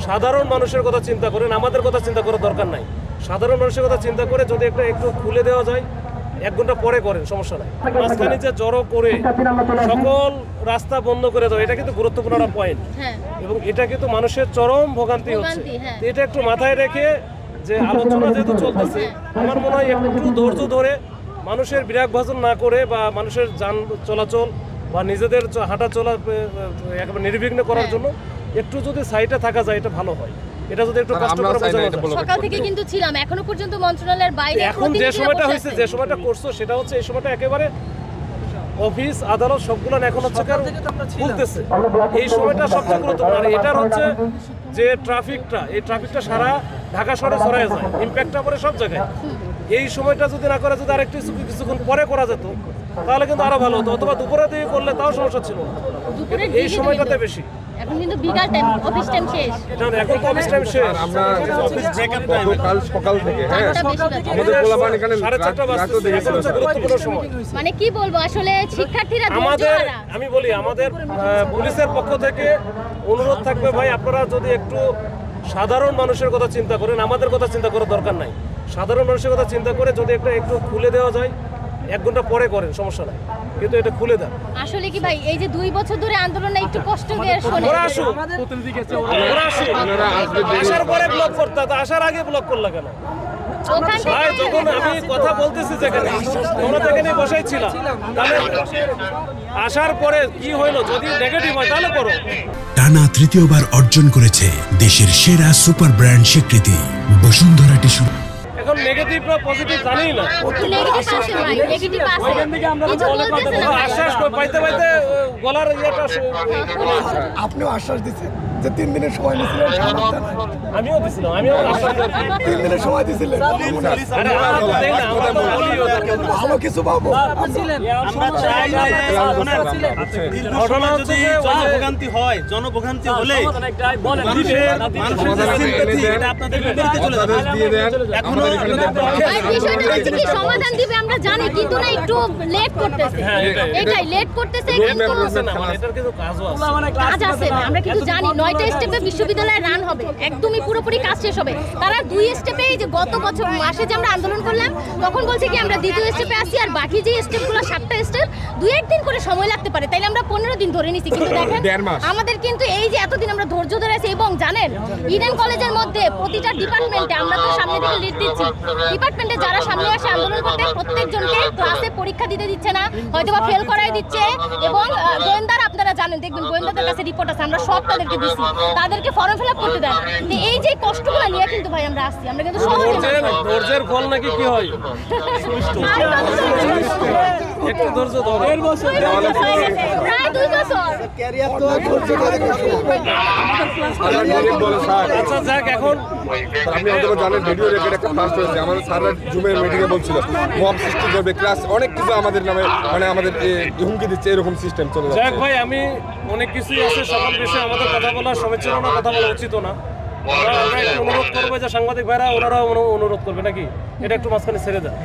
সাধারণ মানুষের কথা চিন্তা করেন, আমাদের কথা চিন্তা করার দরকার নাই। সাধারণ মানুষের কথা চিন্তা করে যদি একটু খুলে দেওয়া যায়, 1 ঘন্টা পরে করেন, সমস্যা নাই। মাঝখানে যে জড়ো করে সকল রাস্তা বন্ধ করে দাও, এটা কিন্তু গুরুত্বপূর্ণ একটা পয়েন্ট, এবং এটা কিন্তু মানুষের চরম ভোগান্তি হচ্ছে। এটা একটু মাথায় রেখে যে আলোচনা যেহেতু চলতেছে, আমার মনে হয় একটু ধৈর্য ধরে মানুষের বিরাগভাজন না করে বা মানুষের যান চলাচল বা নিজেদের হাঁটা চলা একেবারে নির্বিঘ্ন করার জন্য একটু যদি সাইডে থাকা যায়, এটা ভালো হয়। এটা যদি একটু কষ্ট করে বোঝানো যায়। সকাল থেকে কিন্তু ছিলাম, এখনো পর্যন্ত মন্ত্রণালয়ের বাইরে। এখন যে সময়টা হয়েছে, যে সময়টা করছো, সেটা হচ্ছে এই সময়টা একেবারে অফিস আদালত সবগুলো এখন হচ্ছে খুলতেছে। এই সময়টা সবচেয়ে গুরুত্বপূর্ণ। আর এটার হচ্ছে যে ট্রাফিকটা, এই ট্রাফিকটা সারা ঢাকা শহরে ছড়ায় যায়, ইম্প্যাক্টটা পড়ে সব জায়গায়। এই সময়টা যদি না করে, যদি আরেকটু কিছুক্ষণ পরে করা যেত, তাহলে কিন্তু আরো ভালো হতো। অথবা দুপুরে দিয়ে করলে তাও সমস্যা ছিল না, এই সময়টাতে বেশি। এখন কিন্তু বিকাল টাইম, অফিস টাইম শেষ। এখন তো অফিস টাইম শেষ, আমরা অফিস ব্রেকআপ টাইম কাল সকাল থেকে আমাদের পোলাপান এখানে 4:30 বাজে, গুরুত্বপূর্ণ সময়। মানে কি বলবো, আসলে শিক্ষার্থীরা আমি বলি আমাদের পুলিশের পক্ষ থেকে অনুরোধ থাকবে, ভাই আপনারা যদি একটু সাধারণ মানুষের কথা চিন্তা করেন, আমাদের কথা চিন্তা করার দরকার নাই। সাধারণ মানুষের কথা চিন্তা করে যদি একটু খুলে দেওয়া যায়, 1 ঘন্টা পরে করেন, সমস্যা নাই, কিন্তু এটা খুলে দেন। আসলে কি ভাই, এই যে 2 বছর ধরে আন্দোলন, একটু কষ্ট দিয়ে শুনে আসার পরে ব্লক করতে, আসার আগে ব্লক করলা কেন? ভাই যখন আমি কথা বলতেছি যেখানে, তোমরা যেখানে বসাই ছিলাম, তাহলে আসার পরে কি হইলো? যদি নেগেটিভ হয় তাহলে করো। টানা 3য়বার অর্জন করেছে দেশের সেরা সুপার ব্র্যান্ড স্বীকৃতি বসুন্ধরা টিস্যু। এখন নেগেটিভ না পজিটিভ জানি না, আশ্বাস পাইতে পাইতে গলার ইয়েটা। আপনিও আশ্বাস দিচ্ছেন যে 3 দিনের সময় নিয়েছিলেন, আমিও দিছিলাম, আমিও আশ্বাস 3 দিনের সময় দিয়েছিলেন। ভালো কিছু পাবো। জনভোগান্তি হয়, জনভোগান্তি হলে সমাধান দিবে আমরা জানি, কিন্তু না একটু লেট করতেছে। এটাই লেট করতেছে, কাজ আছে না, আমরা কিন্তু জানি 9টা স্টেপে বিশ্ববিদ্যালয়ে রান হবে, একদমই পুরোপুরি কাজ শেষ হবে। তারা 2 স্টেপে, যে গত বছর মাসে যে আমরা আন্দোলন করলাম, তখন বলছে কি আমরা 2য় স্টেপে আসি, আর বাকি যে স্টেপগুলো 7টা স্টেপ 2-1 দিন করে সময় লাগতে পারে, তাইলে আমরা 15 দিন ধরে নিছি। কিন্তু দেখেন আমাদের কিন্তু এই যে এতদিন আমরা ধৈর্য ধরে আছি, এবং জানেন ইডেন কলেজের মধ্যে প্রতিটা ডিপার্টমেন্টে আমরা তো সামনে থেকে লিড দিচ্ছি, ডিপার্টমেন্টে যারা সামনে আসে আন্দোলন করতে, প্রত্যেকজনকে ক্লাসে পরীক্ষা দিতে দিচ্ছে না, হয়তোবা ফেল করাই দিচ্ছে। এবং গোয়েন্দারা, আপনারা জানেন, দেখবেন গোয়েন্দাদের কাছে রিপোর্ট আছে, আমরা সব তাদেরকে দিচ্ছি, তাদেরকে ফর্ম ফিল আপ করতে দেন। এই যে কষ্টগুলো নিয়ে কিন্তু ভাই আমরা আসছি, আমরা কিন্তু ধৈর্যের ফল নাকি কি হয়? একটু ধৈর্য ধরো, প্রায় 2 বছর। আচ্ছা যাক, এখন আপনি হয়তো জানেন ভিডিও রেকর্ড একটা ফার্স্ট হয়েছে, আমাদের স্যাররা জুমের মিটিংয়ে বলছিল মব সৃষ্টি করবে, ক্লাস অনেক কিছু আমাদের নামে, মানে আমাদের হুমকি দিচ্ছে, এরকম সিস্টেম চলে যাচ্ছে। যাক ভাই, আমি অনেক কিছুই আছে, সকল বিষয়ে আমাদের কথা বলা সমীচীন না, কথা বলা উচিত না। আমরা একটু অনুরোধ করবো যে সাংবাদিক ভাইরা ওনারাও অনুরোধ করবে নাকি, এটা একটু মাঝখানে ছেড়ে দেয়।